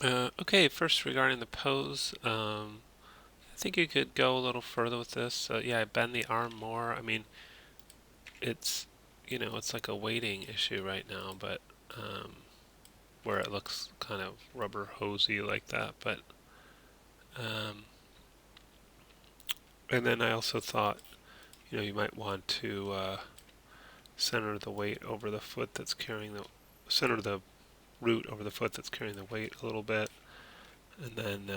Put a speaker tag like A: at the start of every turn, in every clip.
A: Okay, first regarding the pose, I think you could go a little further with this. Yeah, bend the arm more. I mean, it's, it's like a weighting issue right now, but um, where it looks kind of rubber hosey like that. But um, and then I also thought, you might want to center the weight over the foot that's carrying the center the root over the foot that's carrying the weight a little bit, and then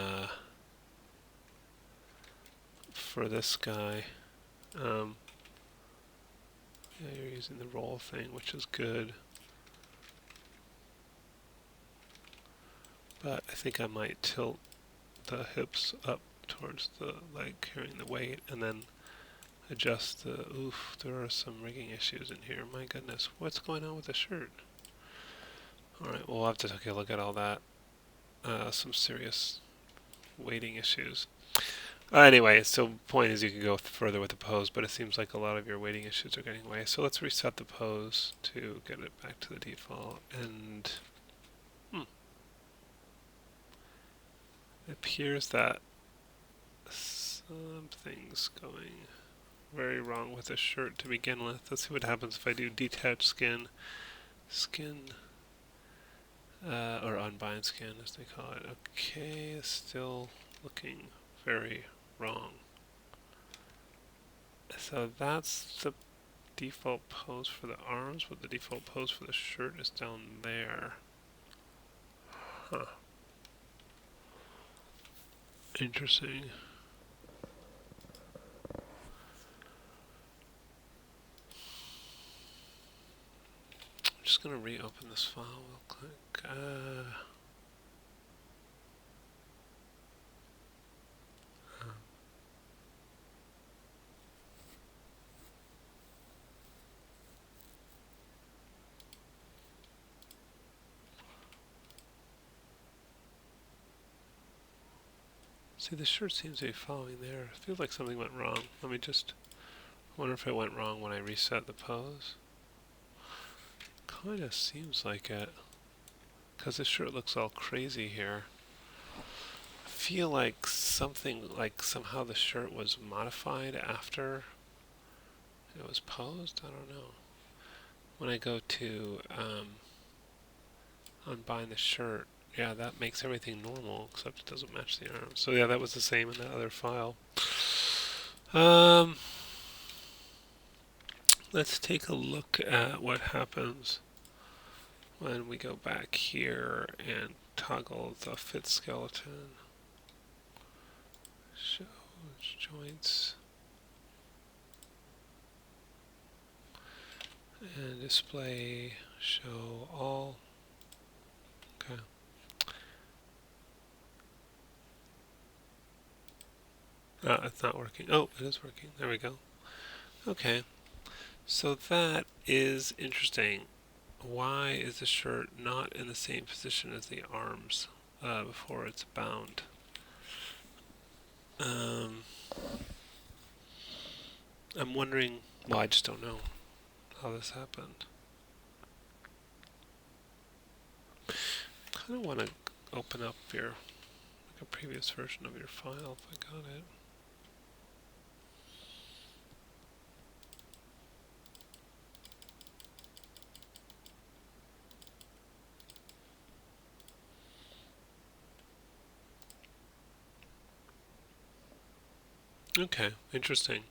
A: for this guy, um, yeah, you're using the roll thing, which is good. But I think I might tilt the hips up towards the leg carrying the weight and then adjust the, oof, there are some rigging issues in here. My goodness, what's going on with the shirt? Alright, we'll have to take a look at all that. Some serious weighting issues. Anyway, so the point is you can go further with the pose, but it seems like a lot of your weighting issues are getting away. So let's reset the pose to get it back to the default. And it appears that something's going very wrong with the shirt to begin with. Let's see what happens if I do detach skin, or unbind skin as they call it. Okay, still looking very wrong. So that's the default pose for the arms, but the default pose for the shirt is down there. Huh. Interesting. I'm just going to reopen this file real quick. See, the shirt seems to be following there. It feels like something went wrong. Let me just wonder if it went wrong when I reset the pose. Kinda seems like it. Because the shirt looks all crazy here. I feel like somehow the shirt was modified after it was posed. I don't know. When I go to unbind the shirt, yeah, that makes everything normal, except it doesn't match the arm. So yeah, that was the same in the other file. Um, let's take a look at what happens when we go back here and toggle the fit skeleton. Show joints and display show all. Okay. It's not working. Oh, it is working. There we go. Okay. So that is interesting. Why is the shirt not in the same position as the arms before it's bound? Um, I'm wondering. Well, I just don't know how this happened. Kind of want to open up a previous version of your file if I got it. Okay, interesting.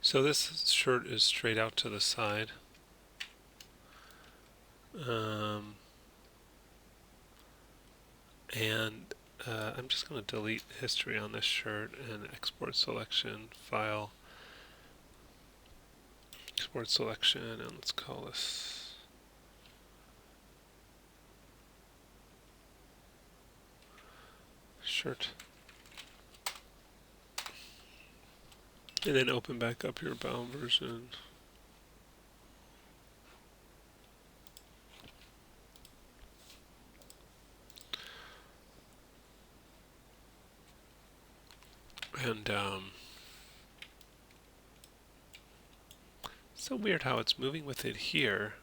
A: So this shirt is straight out to the side. Um, and I'm just going to delete history on this shirt and export selection file. Export selection, and let's call this shirt. And then open back up your bound version. And so weird how it's moving with it here.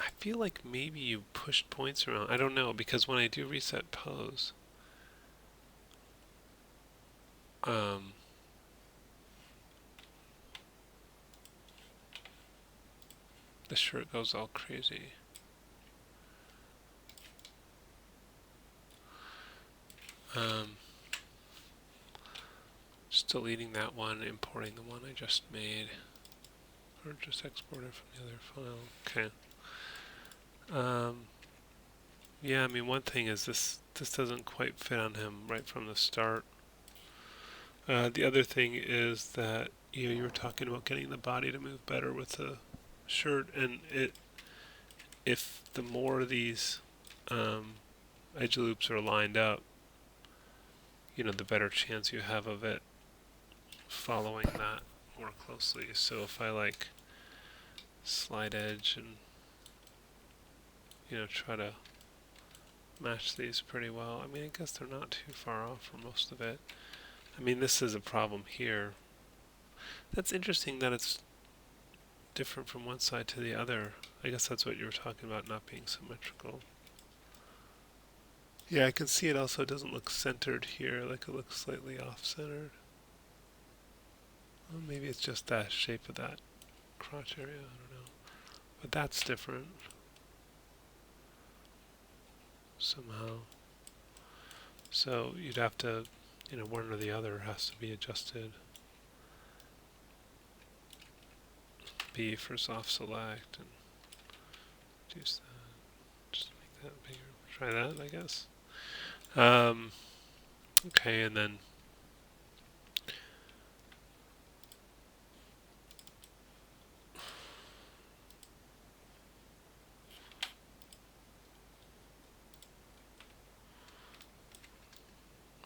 A: I feel like maybe you pushed points around. I don't know, because when I do reset pose, um, the shirt goes all crazy. Just deleting that one, importing the one I just made, or just export it from the other file. Okay. Yeah, I mean, one thing is this doesn't quite fit on him right from the start. The other thing is that you were talking about getting the body to move better with the shirt, and if the more these um, edge loops are lined up, the better chance you have of it following that more closely. So if I like slide edge and try to match these pretty well, I mean, I guess they're not too far off for most of it. I mean, this is a problem here. That's interesting that it's different from one side to the other. I guess that's what you were talking about, not being symmetrical. Yeah, I can see it also doesn't look centered here, like it looks slightly off-centered. Well, maybe it's just that shape of that crotch area, I don't know. But that's different somehow. So you'd have to, one or the other has to be adjusted. B for soft select and reduce that. Just make that bigger. Try that, I guess. Okay, and then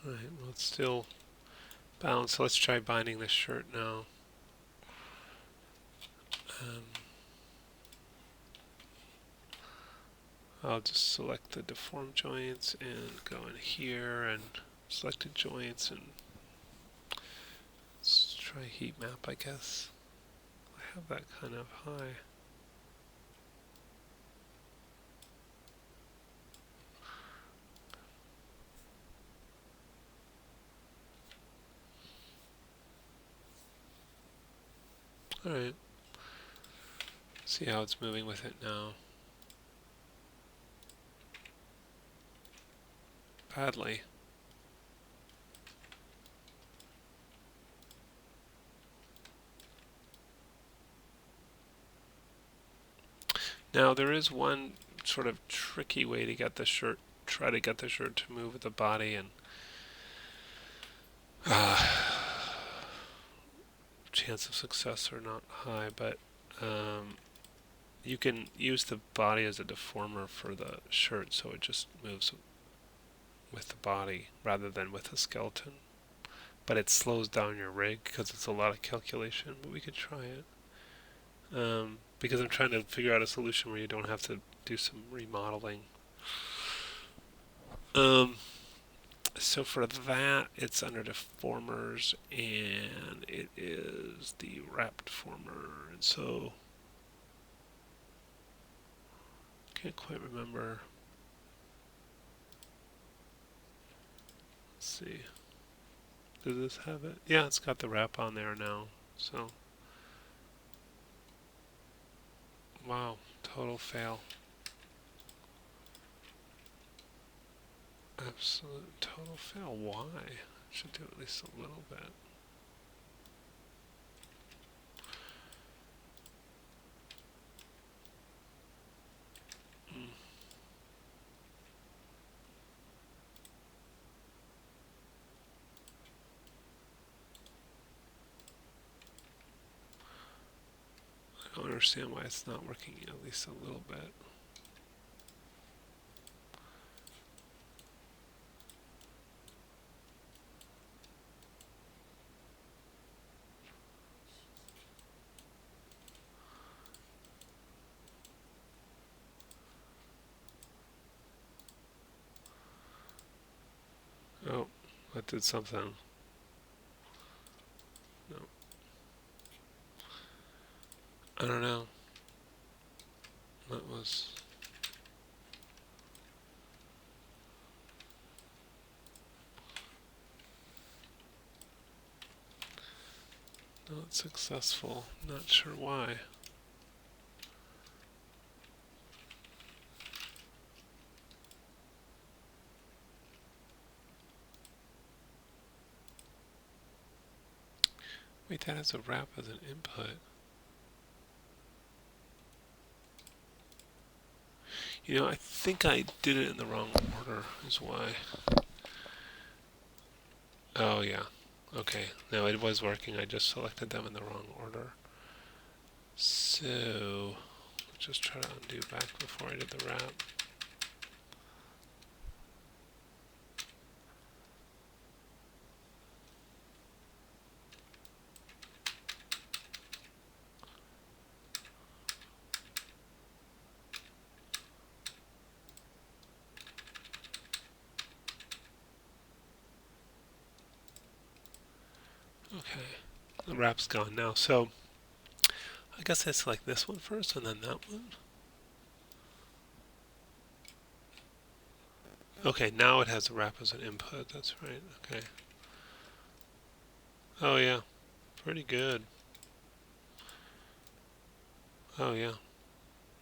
A: all right, well, it's still balanced. So let's try binding this shirt now. I'll just select the deformed joints and go in here and selected joints and let's try heat map, I guess. I have that kind of high. Alright. See how it's moving with it now. Badly. Now there is one sort of tricky way to get the shirt, try to get the shirt to move with the body, and chance of success are not high, but you can use the body as a deformer for the shirt, so it just moves with the body rather than with the skeleton. But it slows down your rig because it's a lot of calculation, but we could try it. Because I'm trying to figure out a solution where you don't have to do some remodeling. So for that, it's under deformers, and it is the wrap deformer, and so can't quite remember. Let's see. Does this have it? Yeah, it's got the wrap on there now. So, wow, total fail. Absolute total fail. Why? Should do at least a little bit. I don't understand why it's not working at least a little bit. Oh, that did something. No. I don't know. That was Not successful. Not sure why. Wait, that has a wrap as an input. You know, I think I did it in the wrong order, is why. Oh, yeah. Okay. No, it was working. I just selected them in the wrong order. So, let's just try to undo back before I did the wrap. Okay. The wrap's gone now. So, I guess I select this one first and then that one. Okay, now it has a wrap as an input. That's right. Okay. Oh, yeah. Pretty good. Oh, yeah.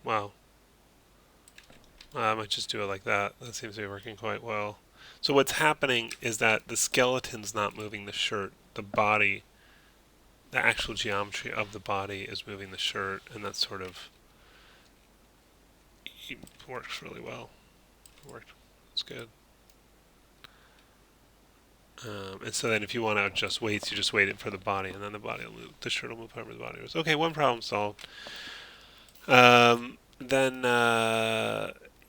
A: Wow. I might just do it like that. That seems to be working quite well. So what's happening is that the skeleton's not moving the shirt. The body, the actual geometry of the body is moving the shirt, and that sort of works really well. It worked. It's good. And so then if you want to adjust weights, you just wait it for the body, and then the body will move. The shirt will move however the body moves. Okay, one problem solved. Then,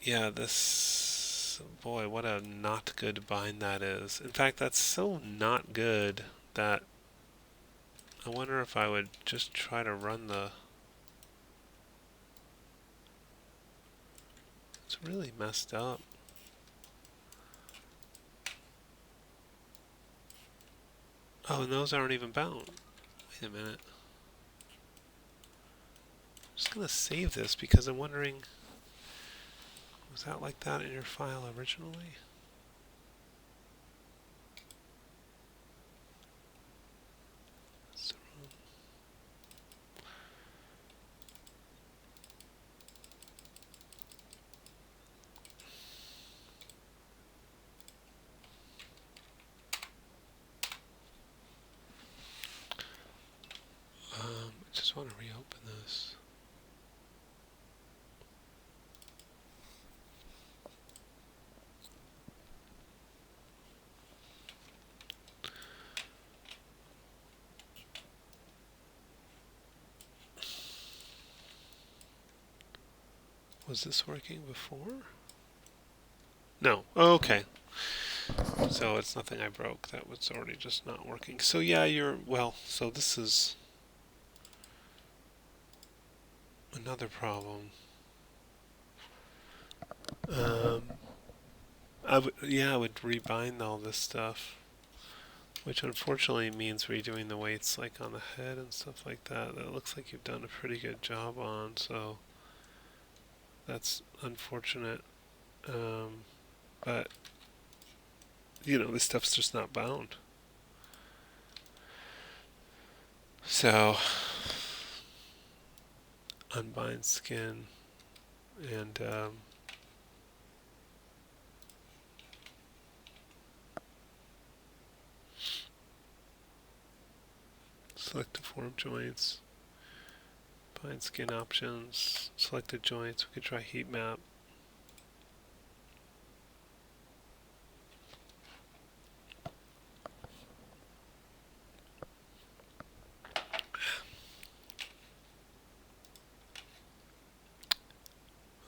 A: yeah, this, boy, what a not good bind that is. In fact, that's so not good that I wonder if I would just try to run the... It's really messed up. Oh, and those aren't even bound. Wait a minute. I'm just going to save this because I'm wondering, was that like that in your file originally? I just want to reopen this. Was this working before? No. Oh, okay. So it's nothing I broke. That was already just not working. So yeah, well, so this is another problem. I would rebind all this stuff, which unfortunately means redoing the weights like on the head and stuff like that. That looks like you've done a pretty good job on, so that's unfortunate. But you know, this stuff's just not bound. So unbind skin and select deform joints, bind skin options, selected joints. We could try heat map.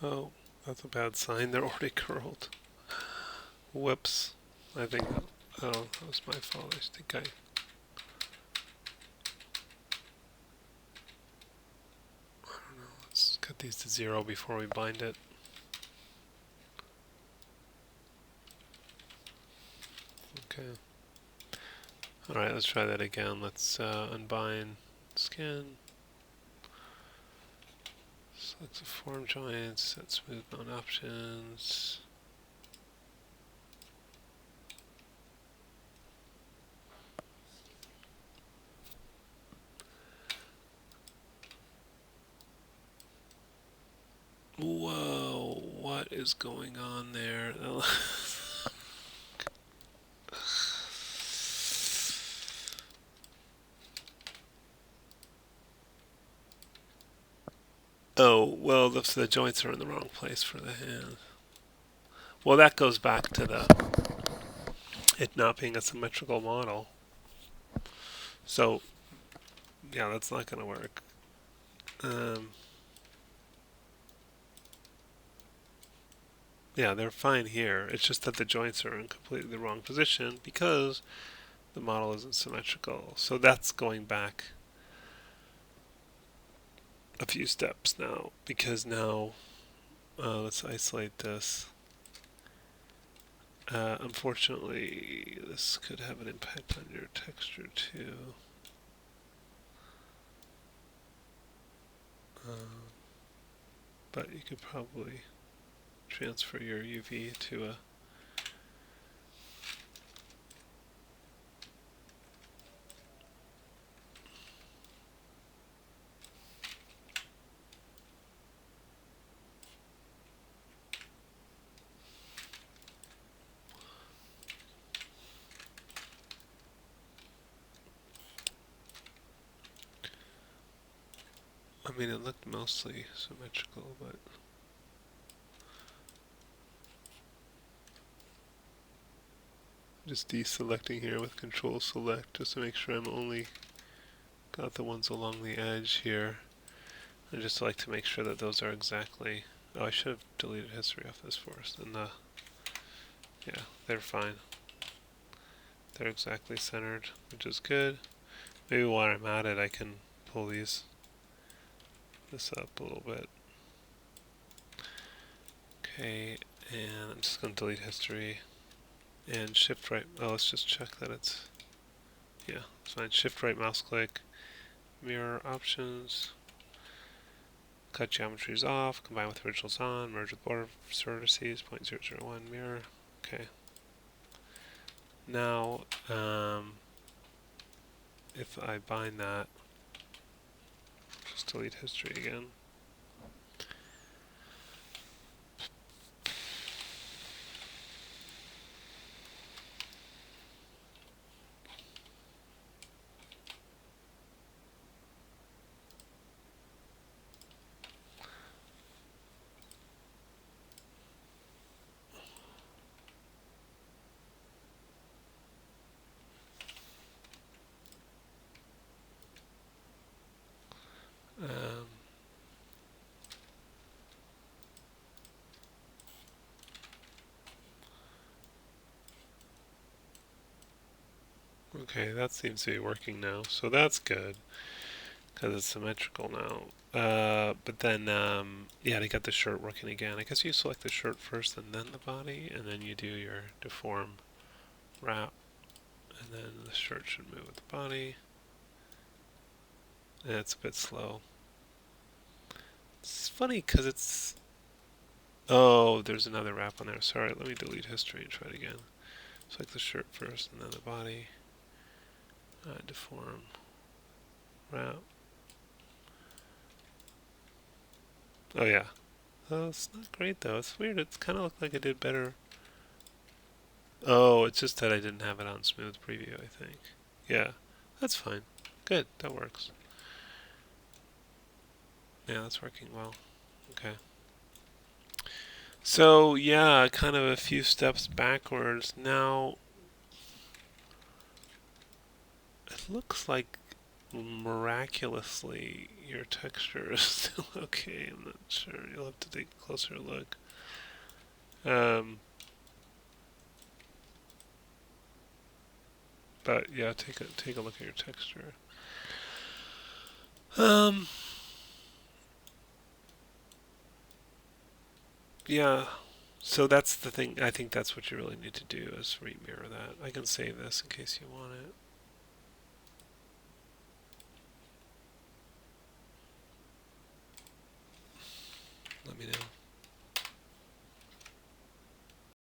A: Oh, that's a bad sign. They're already curled. Whoops. I think, oh, that was my fault. I think I... Let's cut these to 0 before we bind it. Okay. Alright, let's try that again. Let's unbind skin. Select the form joints, set smooth bone options. is going on there? Oh, well, the joints are in the wrong place for the hand. Well, that goes back to it not being a symmetrical model. So, yeah, that's not going to work. Yeah, they're fine here. It's just that the joints are in completely the wrong position because the model isn't symmetrical. So that's going back a few steps now, because now let's isolate this. Unfortunately, this could have an impact on your texture too. But you could probably transfer your UV to a I mean, it looked mostly symmetrical, but just deselecting here with Control Select just to make sure I'm only got the ones along the edge here. I just like to make sure that those are exactly. Oh, I should have deleted history off this first. And yeah, they're fine. They're exactly centered, which is good. Maybe while I'm at it, I can pull this up a little bit. Okay, and I'm just going to delete history and shift right. Oh, let's just check that it's. Yeah, it's fine. Shift right mouse click, mirror options, cut geometries off, combine with originals on, merge with border vertices, 0.001 mirror. Okay. Now, if I bind that, just delete history again. Okay, that seems to be working now, so that's good because it's symmetrical now. But then, yeah, to get the shirt working again, I guess you select the shirt first and then the body, and then you do your deform wrap, and then the shirt should move with the body. And it's a bit slow. It's funny because it's. Oh, there's another wrap on there. Sorry, let me delete history and try it again. Select the shirt first and then the body. Deform wrap. Oh yeah. Oh, it's not great though. It's weird. It's kind of looked like it did better. Oh, it's just that I didn't have it on smooth preview, I think. Yeah, that's fine. Good, that works. Yeah, that's working well. Okay. So, yeah, kind of a few steps backwards. Now, it looks like miraculously your texture is still okay. I'm not sure. You'll have to take a closer look. But yeah, take a look at your texture. Yeah. So that's the thing. I think that's what you really need to do is remirror that. I can save this in case you want it. Let me know.